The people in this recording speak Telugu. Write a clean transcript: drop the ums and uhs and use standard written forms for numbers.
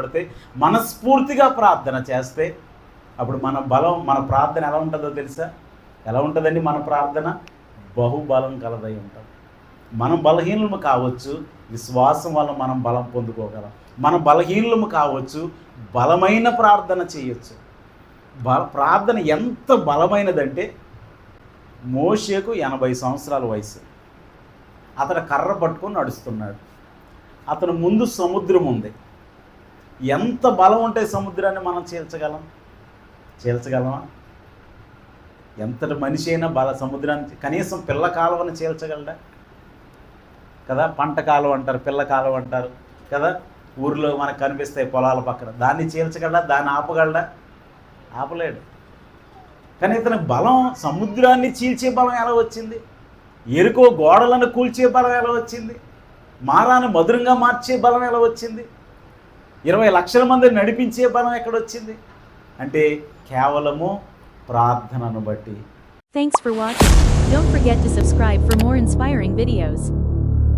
పడితే మనస్ఫూర్తిగా ప్రార్థన చేస్తే అప్పుడు మన ప్రార్థన ఎలా ఉంటుందో తెలుసా? ఎలా ఉంటుందండి మన ప్రార్థన? బహుబలం కలదై ఉంటుంది. మనం బలహీనము కావచ్చు, విశ్వాసం వల్ల మనం బలం పొందుకోగలం. మన బలహీనము కావచ్చు, బలమైన ప్రార్థన చేయొచ్చు. ప్రార్థన ఎంత బలమైనదంటే మోషేకు 80 సంవత్సరాల వయసు. అతను కర్ర పట్టుకొని నడుస్తున్నాడు. అతను ముందు సముద్రం ఉంది. ఎంత బలం ఉంటే సముద్రాన్ని మనం చీల్చగలమా? ఎంతటి మనిషి అయినా సముద్రాన్ని కనీసం పిల్ల కాలువని చీల్చగలడా కదా? పంట కాలువ అంటారు, పిల్ల కాలువ అంటారు కదా, ఊరిలో మనకు కనిపిస్తాయి పొలాల పక్కన. దాన్ని చీల్చగలడా? దాన్ని ఆపగలడా? ఆపలేడు. కానీ ఇతని బలం సముద్రాన్ని చీల్చే బలం ఎలా వచ్చింది? ఎరుకో గోడలను కూల్చే బలం ఎలా వచ్చింది? మారాన్ని మధురంగా మార్చే బలం ఎలా వచ్చింది? 20 లక్షల మందిని నడిపించే బలం ఎక్కడొచ్చింది? అంటే కేవలము ప్రార్థనను బట్టి. Thanks for watching. Don't forget to subscribe for more inspiring videos.